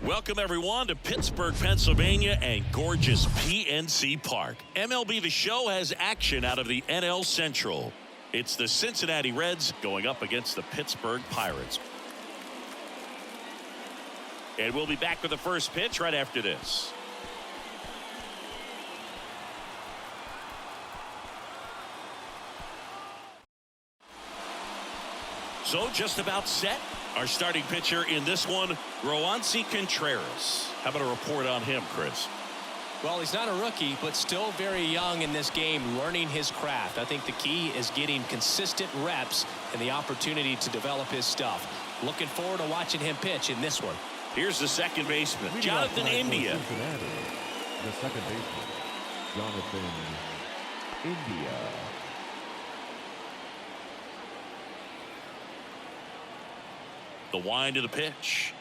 Welcome, everyone, to Pittsburgh, Pennsylvania and gorgeous PNC Park. MLB The Show has action out of the NL Central. It's the Cincinnati Reds going up against the Pittsburgh Pirates. And we'll be back with the first pitch right after this. So just about set. Our starting pitcher in this one, Roansy Contreras. How about a report on him, Chris? Well, he's not a rookie, but still very young in this game, learning his craft. I think the key is getting consistent reps and the opportunity to develop his stuff. Looking forward to watching him pitch in this one. Here's the second baseman, Jonathan India. The second baseman, Jonathan India. The wind of the pitch.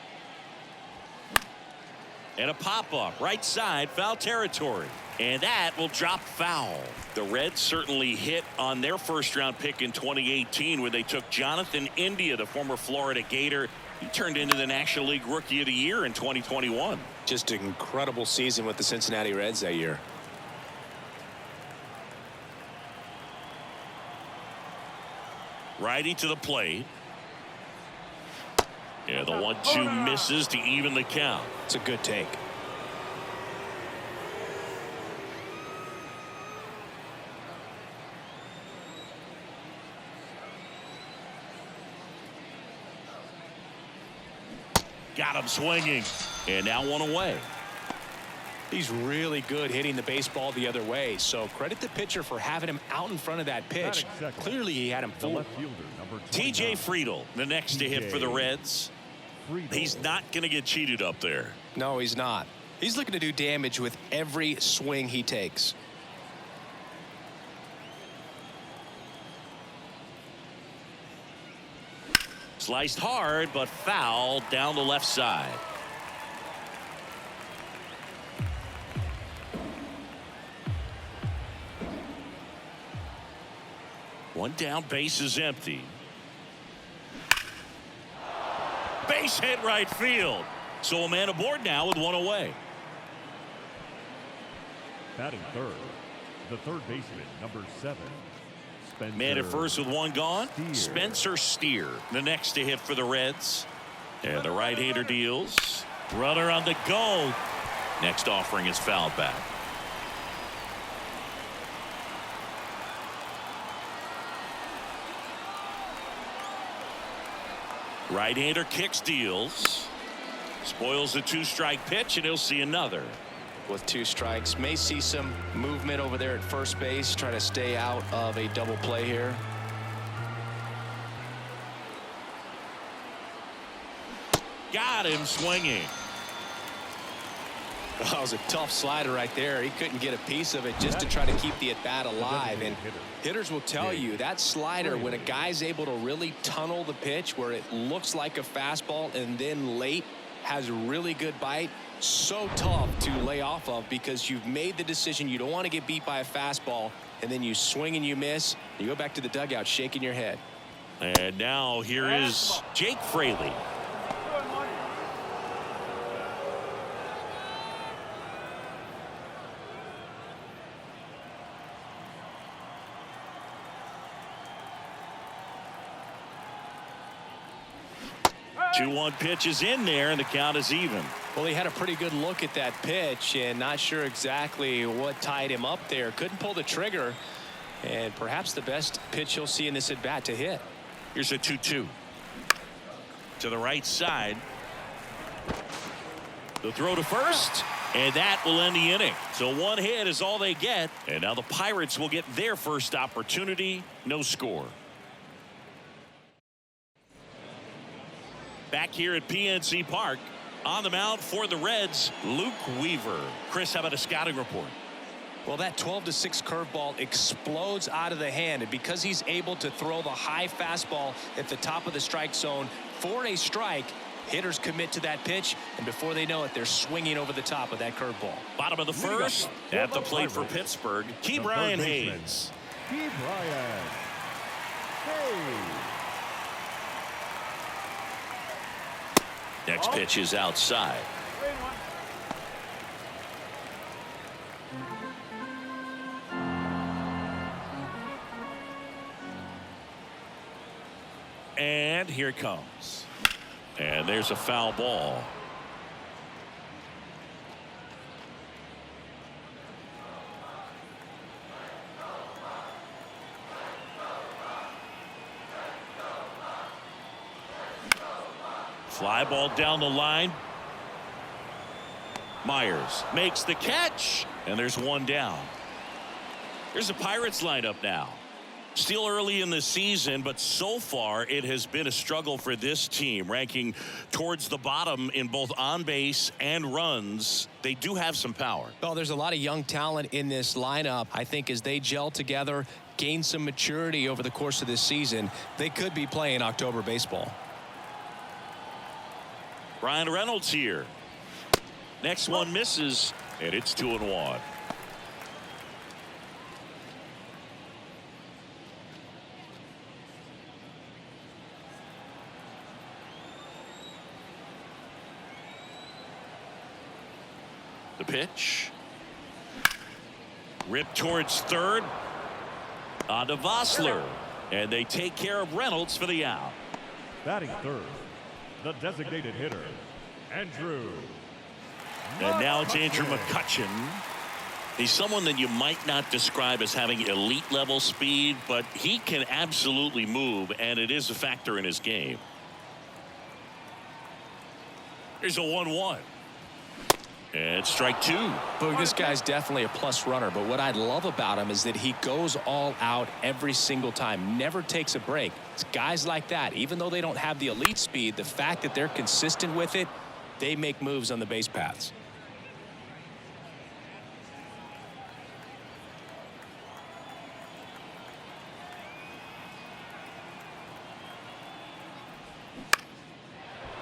And a pop-up right side, foul territory. And that will drop foul. The Reds certainly hit on their first-round pick in 2018 when they took Jonathan India, the former Florida Gator. He turned into the National League Rookie of the Year in 2021. Just an incredible season with the Cincinnati Reds that year. Righty to the plate. Yeah, the 1-2 misses to even the count. It's a good take. Got him swinging. And now one away. He's really good hitting the baseball the other way, so credit the pitcher for having him out in front of that pitch. Clearly he had him fooled. TJ Friedl, the next to hit for the Reds. He's not going to get cheated up there. No, he's not. He's looking to do damage with every swing he takes. Sliced hard, but foul down the left side. One down, base is empty. Base hit right field. So a man aboard now with one away. Batting third, the third baseman, number 7. Spencer Man at first with one gone. Steer. Spencer Steer, the next to hit for the Reds. And the right-hander deals. Runner on the go. Next offering is fouled back. Right-hander kicks, deals. Spoils the 2-strike pitch, and he'll see another. With 2 strikes, may see some movement over there at first base, try to stay out of a double play here. Got him swinging. That was a tough slider right there. He couldn't get a piece of it just to try to keep the at-bat alive. And hitters will tell you that slider, when a guy's able to really tunnel the pitch where it looks like a fastball and then late has a really good bite, so tough to lay off of because you've made the decision you don't want to get beat by a fastball, and then you swing and you miss. You go back to the dugout shaking your head. And now here is Jake Fraley. Two-one pitch is in there, and the count is even. Well, he had a pretty good look at that pitch and not sure exactly what tied him up there. Couldn't pull the trigger, and perhaps the best pitch he'll see in this at-bat to hit. Here's a 2-2. To the right side. The throw to first, and that will end the inning. So one hit is all they get, and now the Pirates will get their first opportunity. No score. Back here at PNC Park, on the mound for the Reds, Luke Weaver. Chris, how about a scouting report? Well, that 12-6 curveball explodes out of the hand, and because he's able to throw the high fastball at the top of the strike zone for a strike, hitters commit to that pitch, and before they know it, they're swinging over the top of that curveball. Bottom of the first, at the plate for Pittsburgh, Key Brian Hayes. Key Brian Hayes. Next pitch is outside. And here it comes. And there's a foul ball. Fly ball down the line. Myers makes the catch, and there's one down. Here's the Pirates lineup now. Still early in the season, but so far it has been a struggle for this team, ranking towards the bottom in both on base and runs. They do have some power. Well, there's a lot of young talent in this lineup. I think as they gel together, gain some maturity over the course of this season, they could be playing October baseball. Ryan Reynolds here. Next one misses, and it's 2-1. The pitch. Ripped towards third. On to Vossler. And they take care of Reynolds for the out. Batting third, the designated hitter, Andrew. And now it's Andrew McCutchen. He's someone that you might not describe as having elite level speed, but he can absolutely move, and it is a factor in his game. Here's a 1-1. And strike two. But this guy's definitely a plus runner, but what I love about him is that he goes all out every single time, never takes a break. It's guys like that, even though they don't have the elite speed, the fact that they're consistent with it, they make moves on the base paths.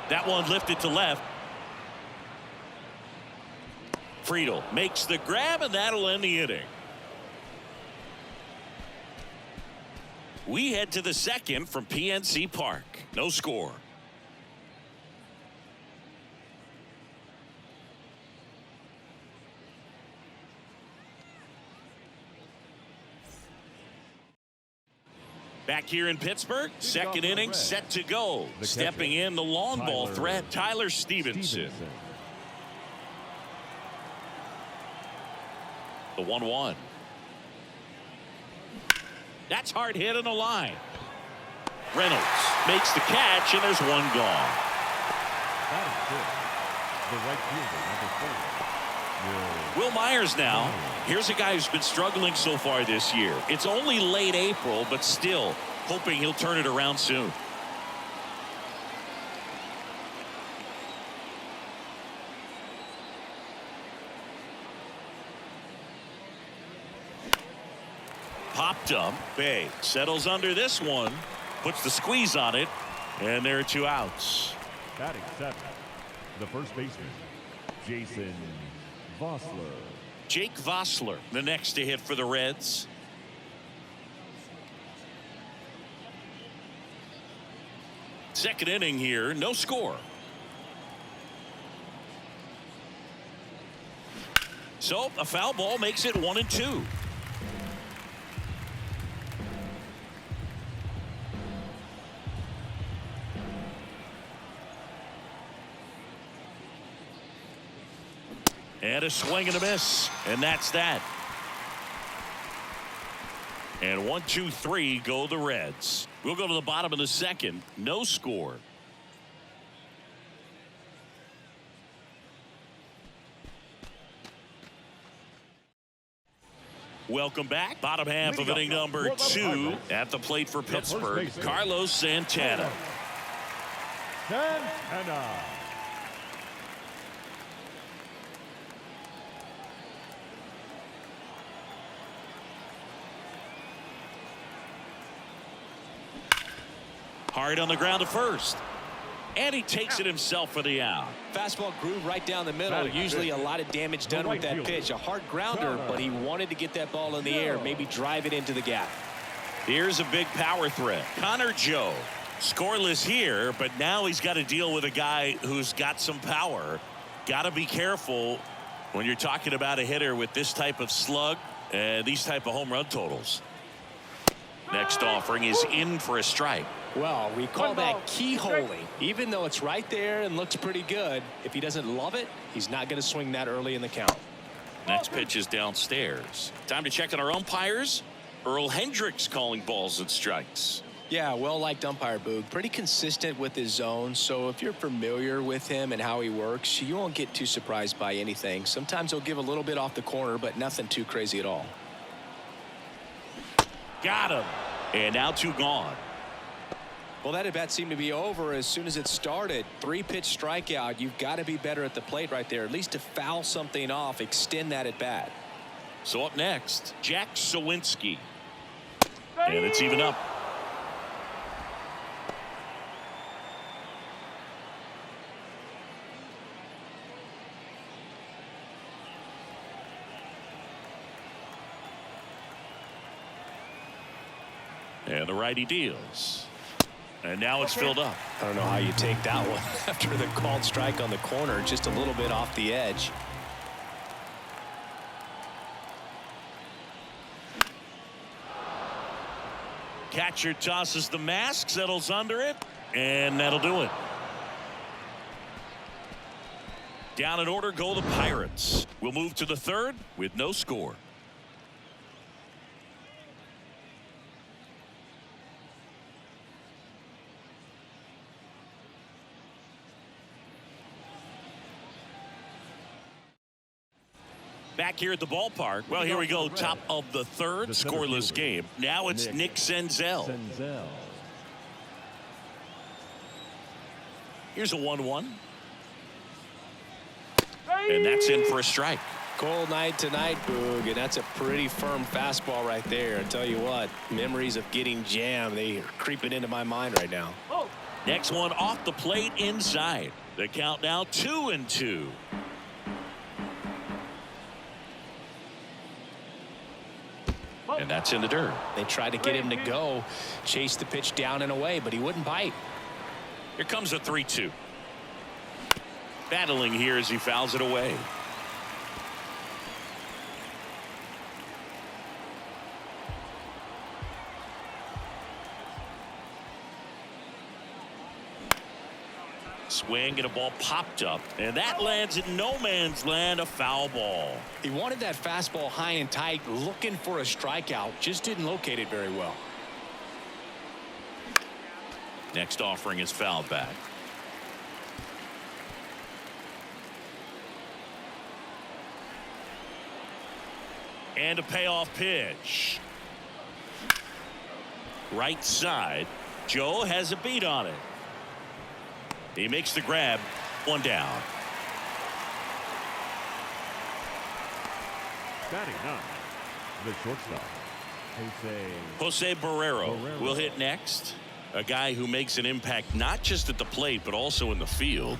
That one lifted to left. Friedel makes the grab, and that'll end the inning. We head to the second from PNC Park. No score. Back here in Pittsburgh, second inning set to go. Stepping in the long ball threat, Tyler Stevenson. The 1-1. That's hard hit on the line. Reynolds makes the catch, and there's one gone. That is good. The right fielder, number 4. Will Myers now. Here's a guy who's been struggling so far this year. It's only late April, but still hoping he'll turn it around soon. Popped up. Bay settles under this one, puts the squeeze on it, and there are two outs. Batting seventh, the first baseman, Jason Vossler. Jake Vossler, the next to hit for the Reds. Second inning here, no score. So a foul ball makes it 1-2. And a swing and a miss, and that's that. And 1-2-3 go the Reds. We'll go to the bottom of the second. No score. Welcome back. Bottom half of inning number 2 at the plate for Pittsburgh. Carlos Santana. Santana. Hard on the ground to first. And he takes it himself for the out. Fastball grew right down the middle. Usually a lot of damage done with that pitch. A hard grounder, but he wanted to get that ball in the air, maybe drive it into the gap. Here's a big power threat. Connor Joe. Scoreless here, but now he's got to deal with a guy who's got some power. Got to be careful when you're talking about a hitter with this type of slug and these type of home run totals. Next offering is in for a strike. Well, we call that keyholing. Even though it's right there and looks pretty good, if he doesn't love it, he's not going to swing that early in the count. Next pitch is downstairs. Time to check on our umpires. Earl Hendricks calling balls and strikes. Yeah, well-liked umpire, Boog. Pretty consistent with his zone, so if you're familiar with him and how he works, you won't get too surprised by anything. Sometimes he'll give a little bit off the corner, but nothing too crazy at all. Got him. And now 2 gone. Well, that at-bat seemed to be over as soon as it started. 3-pitch strikeout. You've got to be better at the plate right there, at least to foul something off, extend that at-bat. So up next, Jack Sawinski. And it's even up. And the righty deals. And now it's filled up. I don't know how you take that one after the called strike on the corner, just a little bit off the edge. Catcher tosses the mask, settles under it, and that'll do it. Down in order go the Pirates. We'll move to the 3rd with no score. Back here at the ballpark. Well, here we go. Top of the 3rd, scoreless game. Now it's Nick Senzel. Here's a 1-1. And that's in for a strike. Cold night tonight, Boog, and that's a pretty firm fastball right there. I tell you what, memories of getting jammed, they are creeping into my mind right now. Next one off the plate inside. The count now 2-2. And that's in the dirt. They tried to get him to go, chase the pitch down and away, but he wouldn't bite. Here comes a 3-2. Battling here as he fouls it away. Swing and a ball popped up, and that lands in no man's land, a foul ball. He wanted that fastball high and tight, looking for a strikeout, just didn't locate it very well. Next offering is fouled back. And a payoff pitch. Right side. Joe has a beat on it. He makes the grab. 1 down. Batting 9, the shortstop, Jose Barrero will hit next. A guy who makes an impact not just at the plate but also in the field.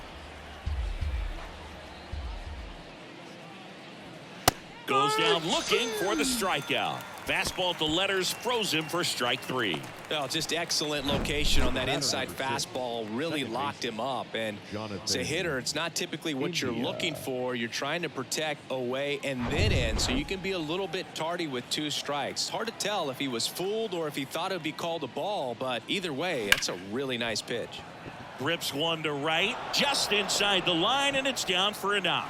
Goes down looking for the strikeout. Fastball at the letters froze him for strike 3. Well, just excellent location on that inside fastball, really locked him up. And as a hitter, it's not typically what you're looking for. You're trying to protect away and then in, so you can be a little bit tardy with 2 strikes. It's hard to tell if he was fooled or if he thought it would be called a ball, but either way, that's a really nice pitch. Rips one to right, just inside the line, and it's down for a knock.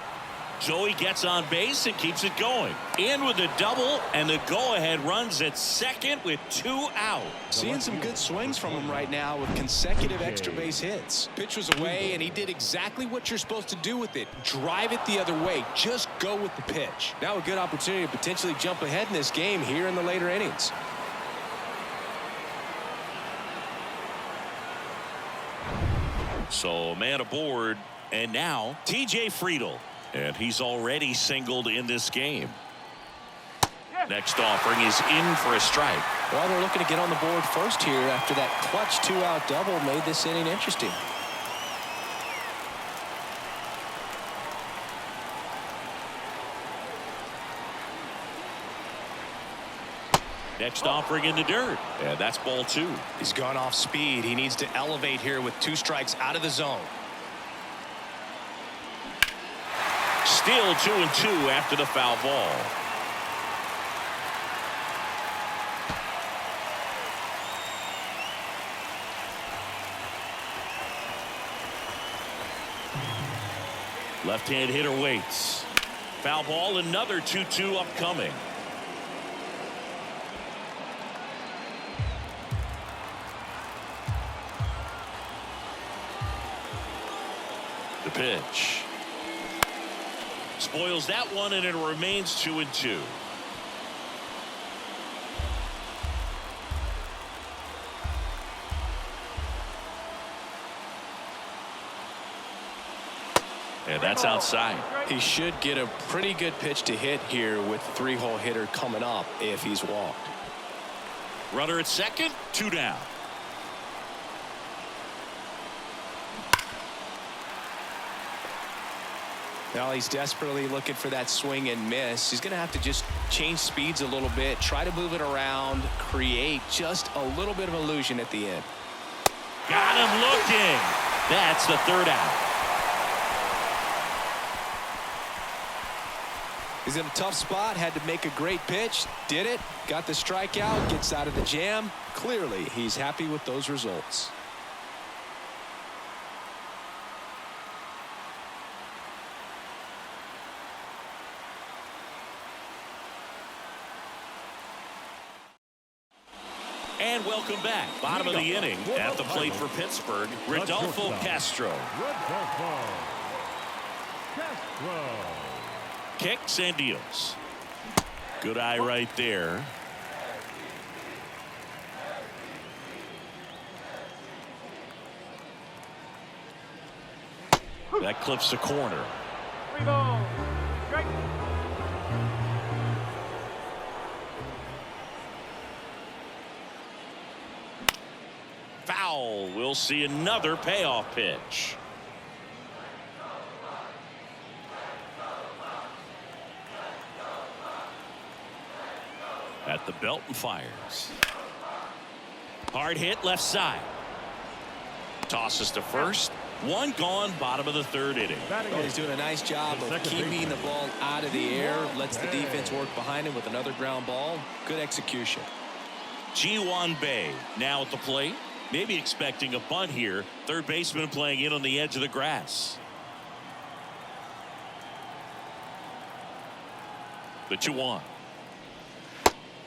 Joey gets on base and keeps it going. In with a double, and the go-ahead runs at second with 2 out. Seeing some good swings from him right now with consecutive extra base hits. Pitch was away, and he did exactly what you're supposed to do with it. Drive it the other way. Just go with the pitch. Now a good opportunity to potentially jump ahead in this game here in the later innings. So man aboard, and now TJ Friedl. And he's already singled in this game. Next offering is in for a strike. Well, they're looking to get on the board first here after that clutch 2-out double made this inning interesting. Next offering in the dirt. And that's ball 2. He's gone off speed. He needs to elevate here with 2 strikes out of the zone. Still 2-2 after the foul ball. Left-hand hitter waits. Foul ball, another 2-2 upcoming. The pitch. Spoils that one, and it remains 2-2. And that's outside. He should get a pretty good pitch to hit here with the 3-hole hitter coming up if he's walked. Runner at second, 2 down. Now he's desperately looking for that swing and miss. He's going to have to just change speeds a little bit, try to move it around, create just a little bit of illusion at the end. Got him looking. That's the 3rd out. He's in a tough spot, had to make a great pitch, did it, got the strikeout, gets out of the jam. Clearly, he's happy with those results. And welcome back. Bottom of the inning at the plate for Pittsburgh, Rodolfo Castro. Rodolfo Castro. Kicks and deals. Good eye right there. That clips the corner. 3 balls. Strike. Foul. We'll see another payoff pitch. At the belt and fires. Hard hit left side. Tosses to first. 1 gone, bottom of the 3rd inning. Well, he's doing a nice job of keeping the ball out of the air. Lets the defense work behind him with another ground ball. Good execution. Ji-Hwan Bae now at the plate. Maybe expecting a bunt here. 3rd baseman playing in on the edge of the grass. The 2-1.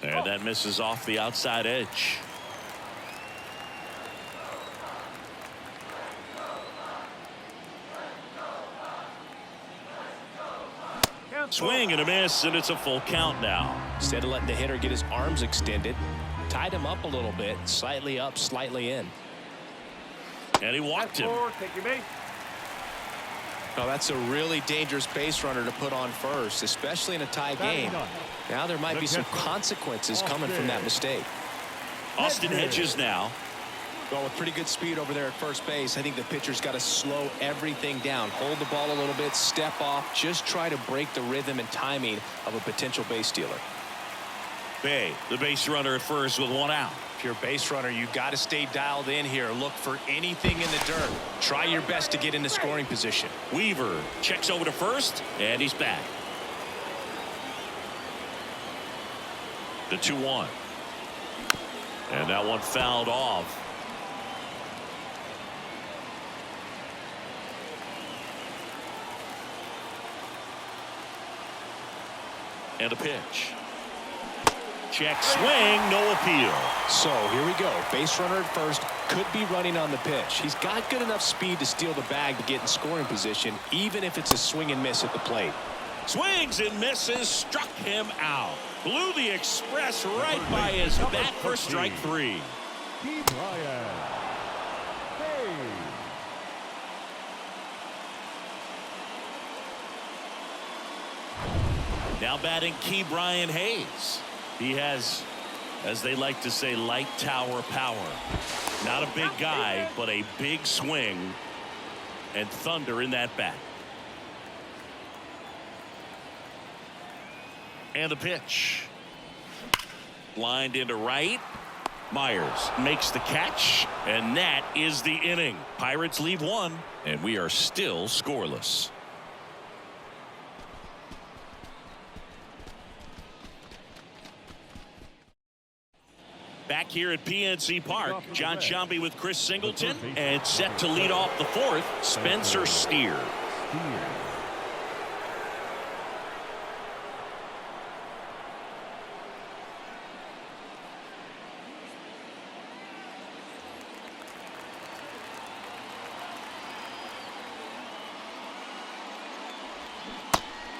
And that misses off the outside edge. Swing and a miss, and it's a full count now. Instead of letting the hitter get his arms extended, tied him up a little bit, slightly up, slightly in. And he walked him. Take your base. Well, that's a really dangerous base runner to put on first, especially in a tie game. Now there might be some consequences coming from that mistake. Austin Hedges now. Well, with pretty good speed over there at first base, I think the pitcher's got to slow everything down, hold the ball a little bit, step off, just try to break the rhythm and timing of a potential base stealer. Bae, the base runner at first with 1 out. If you're a base runner, you've got to stay dialed in here. Look for anything in the dirt. Try your best to get into scoring position. Weaver checks over to first, and he's back. The 2-1. And that one fouled off. And a pitch. Check swing, no appeal. So here we go. Base runner at first, could be running on the pitch. He's got good enough speed to steal the bag to get in scoring position, even if it's a swing and miss at the plate. Swings and misses, struck him out. Blew the express right by his bat for strike 3. Key Bryant. Hey. Now batting Key Brian Hayes. He has, as they like to say, light tower power. Not a big guy, but a big swing and thunder in that bat. And the pitch. Lined into right. Myers makes the catch, and that is the inning. Pirates leave 1, and we are still scoreless. Back here at PNC Park, John Sciambi with Chris Singleton, and set to lead off the 4th, Spencer Steer.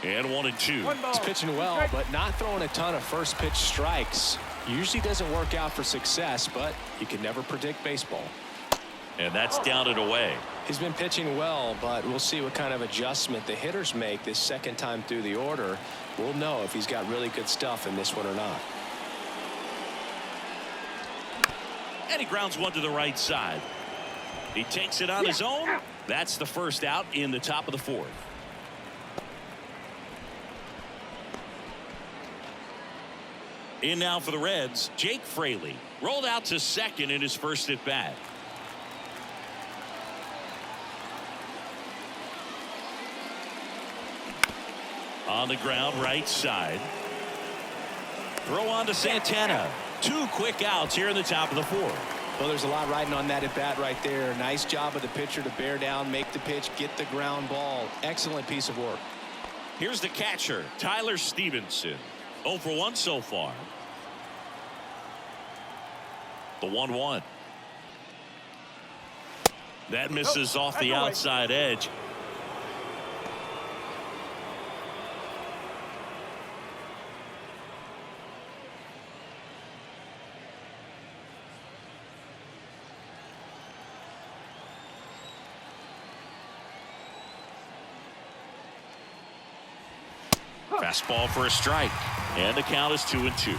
And 1-2. He's pitching well, but not throwing a ton of first pitch strikes. Usually doesn't work out for success, but you can never predict baseball. And that's down and away. He's been pitching well, but we'll see what kind of adjustment the hitters make this second time through the order. We'll know if he's got really good stuff in this one or not. And he grounds one to the right side. He takes it on his own. That's the first out in the top of the fourth. In now for the Reds, Jake Fraley. Rolled out to second in his first at bat. On the ground, right side. Throw on to Santana. 2 quick outs here in the top of the fourth. Well, there's a lot riding on that at bat right there. Nice job of the pitcher to bear down, make the pitch, get the ground ball. Excellent piece of work. Here's the catcher, Tyler Stevenson. 0 for 1 so far. The 1-1. That misses off the outside edge. Fastball for a strike. And the count is 2-2.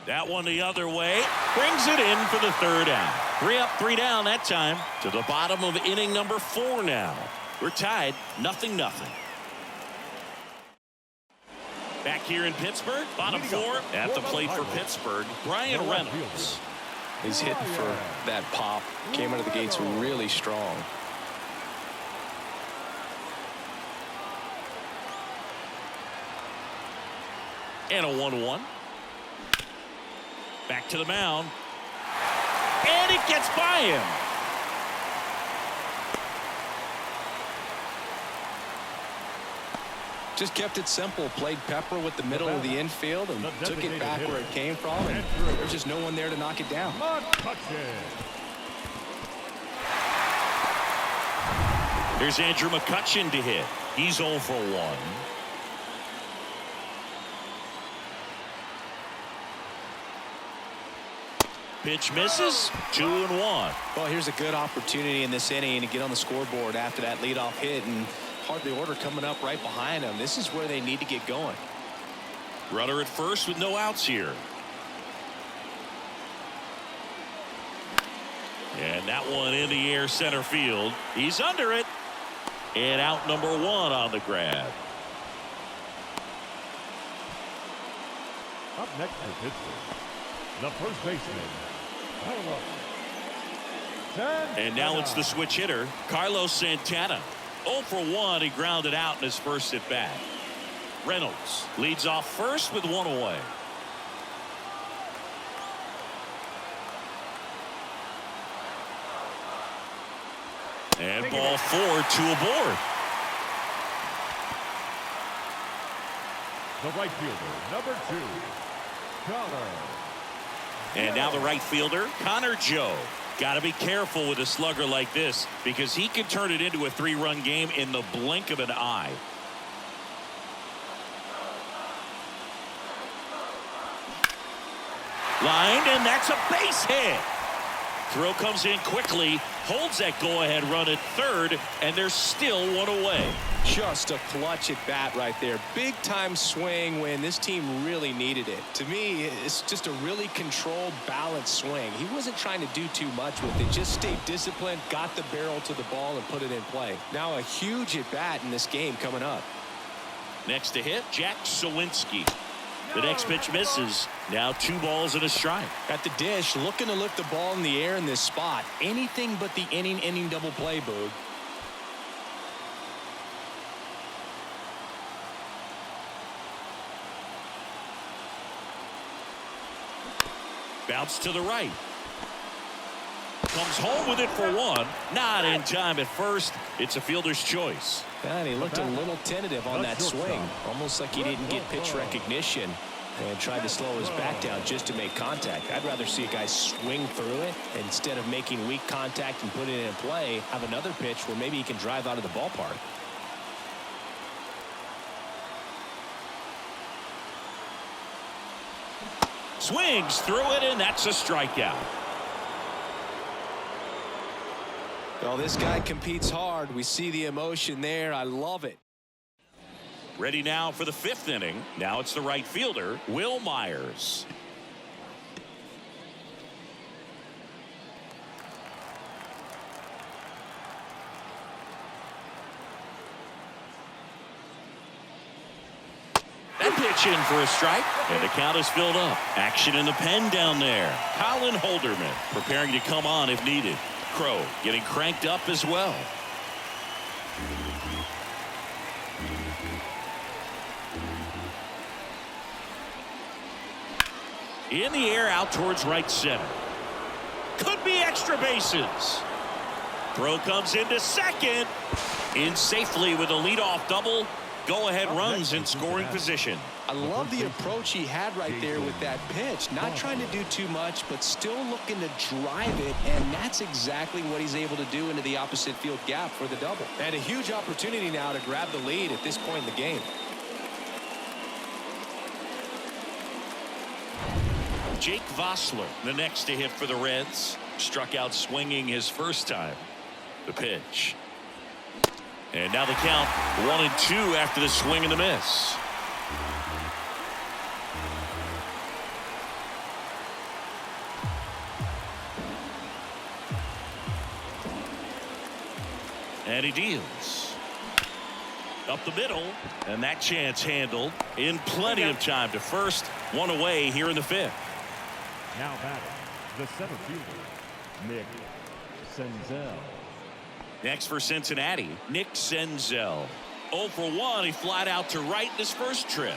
That one the other way. Brings it in for the third out. 3 up, 3 down that time. To the bottom of inning number 4 now. We're tied 0-0. Back here in Pittsburgh, bottom 4 at the plate for Pittsburgh, Brian Reynolds. He's hitting for that pop. Came out of the gates really strong. And a 1-1. Back to the mound. And it gets by him. Just kept it simple. Played pepper with the middle of the infield and took it back where it came from. And there's just no one there to knock it down. Here's Andrew McCutchen to hit. He's 0 for 1. Pitch misses. 2-1. Well, here's a good opportunity in this inning to get on the scoreboard after that leadoff hit, and hardly order coming up right behind them. This is where they need to get going. Runner at first with no outs here. And that one in the air center field. He's under it. And out number 1 on the grab. Up next for Pittsburgh, the first baseman, Carlos. And now it's the switch hitter, Carlos Santana. 0 for 1. He grounded out in his first at bat. Reynolds leads off first with 1 away. And ball 4, 2 aboard. The right fielder, number 2, Connor. And now the right fielder, Connor Joe. Got to be careful with a slugger like this because he can turn it into a 3-run game in the blink of an eye. Lined, and that's a base hit. Throw comes in quickly, holds that go-ahead run at third, and there's still 1 away. Just a clutch at bat right there. Big time swing when this team really needed it. To me, it's just a really controlled, balanced swing. He wasn't trying to do too much with it. Just stayed disciplined, got the barrel to the ball, and put it in play. Now a huge at bat in this game coming up. Next to hit, Jack Sawinski. The next pitch misses. Now 2 balls and a strike. At the dish, looking to lift the ball in the air in this spot. Anything but the inning double play, Boog. Bounce to the right. Comes home with it for 1. Not in time at first. It's a fielder's choice. And he looked a little tentative on that swing. Almost like he didn't get pitch recognition. and tried to slow his back down just to make contact. I'd rather see a guy swing through it instead of making weak contact and putting it in play. Have another pitch where maybe he can drive out of the ballpark. Swings through it, and that's a strikeout. Well, this guy competes hard. We see the emotion there. I love it. Ready now for the 5th inning. Now it's the right fielder, Will Myers. That pitch in for a strike, and the count is filled up. Action in the pen down there. Colin Holderman preparing to come on if needed. Crow getting cranked up as well. In the air out towards right center. Could be extra bases. Throw comes into second. In safely with a leadoff double. Go-ahead runs in scoring position. I love the approach he had right there with that pitch. Not trying to do too much, but still looking to drive it, and that's exactly what he's able to do into the opposite field gap for the double. And a huge opportunity now to grab the lead at this point in the game. Jake Vossler, the next to hit for the Reds. Struck out swinging his first time. The pitch. And now the count 1-2 after the swing and the miss. And he deals. Up the middle, and that chance handled in plenty of time to first. One away here in the 5th. Now batting, the center fielder, Nick Senzel. Next for Cincinnati, Nick Senzel. 0 for 1. He flied out to right in his first trip.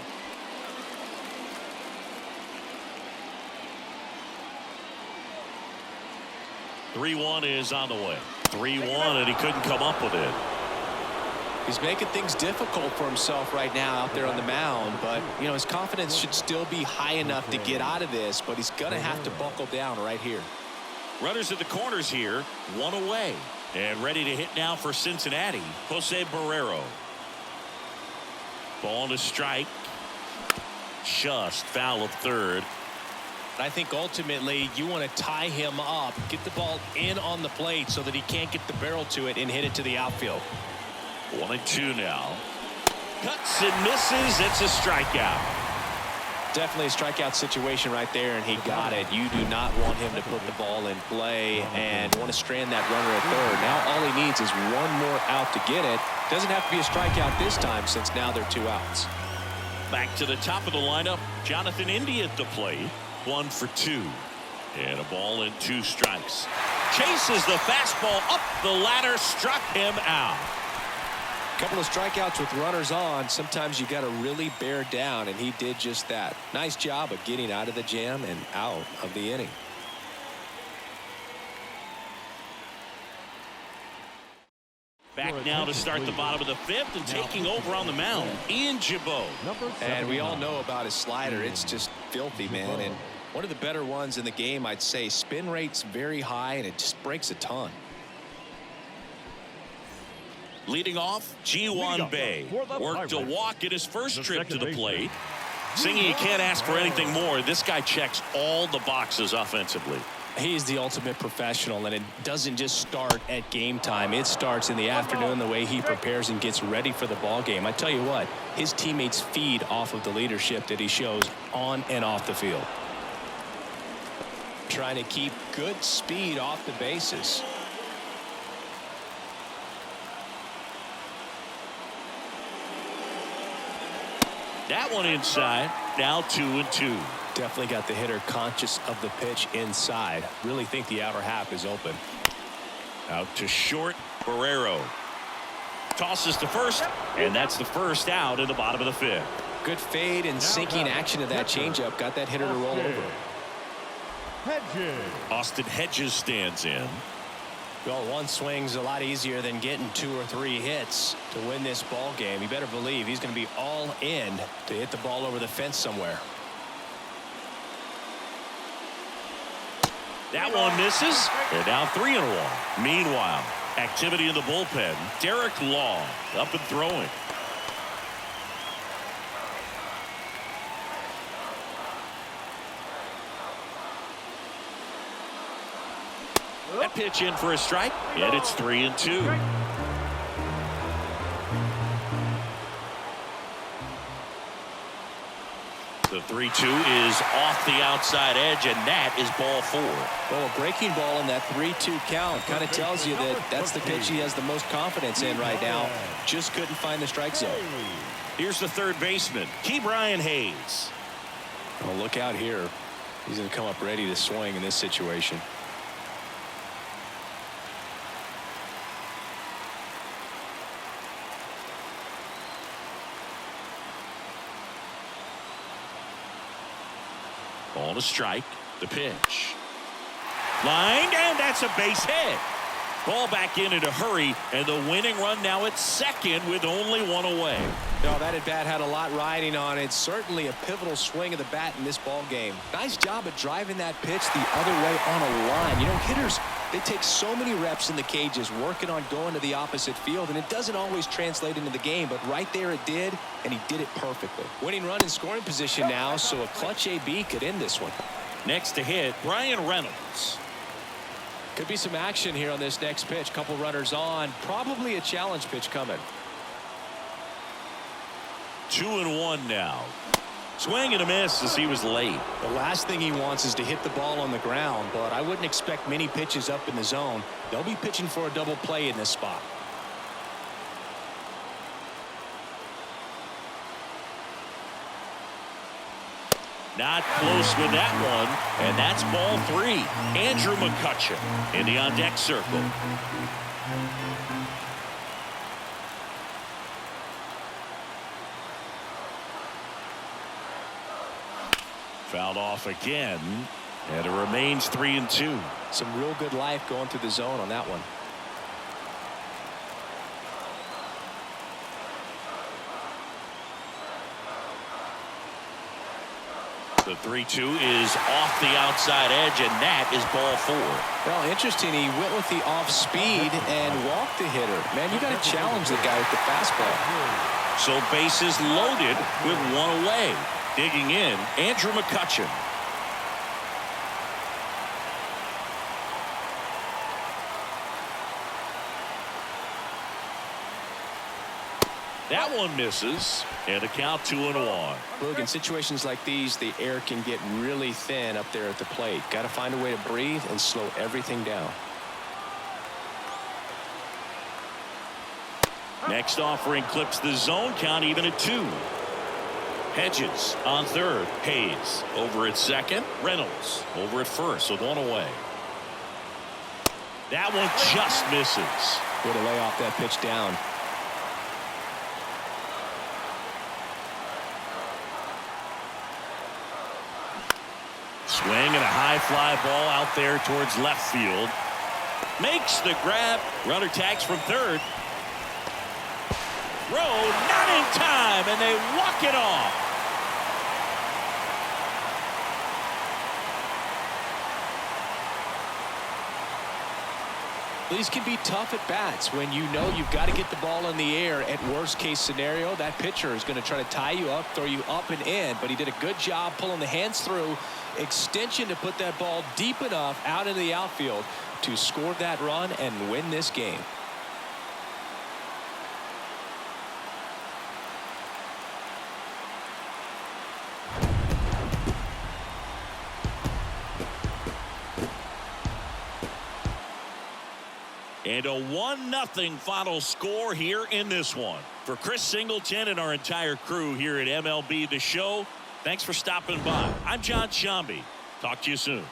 "3-1 is on the way. 3-1, and he couldn't come up with it. He's making things difficult for himself right now out there on the mound, but you know his confidence should still be high enough to get out of this, but he's gonna have to buckle down right here. Runners at the corners here, 1 away. And ready to hit now for Cincinnati, Jose Barrero. Ball to strike. Just foul of third. I think ultimately you want to tie him up, get the ball in on the plate so that he can't get the barrel to it and hit it to the outfield. 1-2 now. Cuts and misses. It's a strikeout. Definitely a strikeout situation right there, and he got it. You do not want him to put the ball in play and want to strand that runner at third. Now all he needs is one more out to get it. Doesn't have to be a strikeout this time since now they're 2 outs. Back to the top of the lineup, Jonathan India at the plate. 1 for 2. And a ball and 2 strikes. Chases the fastball up the ladder, struck him out. Couple of strikeouts with runners on. Sometimes you got to really bear down, and he did just that. Nice job of getting out of the jam and out of the inning. Back now to start the bottom of the 5th, and taking over on the mound, Ian Gibaut. And we all know about his slider. It's just filthy, man. And one of the better ones in the game, I'd say. Spin rate's very high, and it just breaks a ton. Leading off, Ji-Hwan Bae worked a walk in his first trip to the plate. Singing you can't ask for anything more. This guy checks all the boxes offensively. He's the ultimate professional, and it doesn't just start at game time. It starts in the afternoon, the way he prepares and gets ready for the ball game. I tell you what, his teammates feed off of the leadership that he shows on and off the field. Trying to keep good speed off the bases. That one inside. Now 2-2. Definitely got the hitter conscious of the pitch inside. Really think the outer half is open. Out to short. Barrero tosses to first, and that's the first out in the bottom of the 5th. Good fade and sinking action of that changeup got that hitter to roll over. Austin Hedges stands in. Well, one swing's a lot easier than getting 2 or 3 hits to win this ball game. You better believe he's going to be all in to hit the ball over the fence somewhere. That one misses. They're now 3-1. Meanwhile, activity in the bullpen. Derek Law up and throwing. That pitch in for a strike, and it's 3-2. The 3-2 is off the outside edge, and that is ball 4. Well, a breaking ball in that 3-2 count kind of tells you that that's the pitch he has the most confidence in right now. Just couldn't find the strike zone. Here's the third baseman, Brian Hayes. Well, look out here. He's going to come up ready to swing in this situation. Ball to strike. The pitch. Lined, and that's a base hit. Ball back in a hurry, and the winning run now at second with only one away. No, that at bat had a lot riding on it. Certainly a pivotal swing of the bat in this ball game. Nice job at driving that pitch the other way on a line. You know, hitters, they take so many reps in the cages working on going to the opposite field, and it doesn't always translate into the game, but right there it did, and he did it perfectly. Winning run in scoring position now, so a clutch AB could end this one. Next to hit, Brian Reynolds. Could be some action here on this next pitch. Couple runners on. Probably a challenge pitch coming. 2-1 now. Swing and a miss as he was late. The last thing he wants is to hit the ball on the ground, but I wouldn't expect many pitches up in the zone. They'll be pitching for a double play in this spot. Not close with that one, and that's ball 3. Andrew McCutchen in the on-deck circle. Fouled off again, and it remains 3-2. Some real good life going through the zone on that one. The 3-2 is off the outside edge, and that is ball 4. Well, interesting. He went with the off speed and walked the hitter. Man, you got to challenge the guy with the fastball. So bases loaded with one away. Digging in, Andrew McCutchen. That one misses, and a count 2-1. Look, in situations like these, the air can get really thin up there at the plate. Got to find a way to breathe and slow everything down. Next offering clips the zone count even at 2. Hedges on third. Hayes over at second. Reynolds over at first with one away. That one just misses. Way to lay off that pitch down. Swing and a high fly ball out there towards left field. Makes the grab. Runner tags from third. Throw not in time, and they walk it off. These can be tough at bats when you know you've got to get the ball in the air. At worst case scenario, that pitcher is going to try to tie you up, throw you up and in, but he did a good job pulling the hands through extension to put that ball deep enough out into the outfield to score that run and win this game. And a 1-0 final score here in this one. For Chris Singleton and our entire crew here at MLB The Show, thanks for stopping by. I'm John Shambi. Talk to you soon.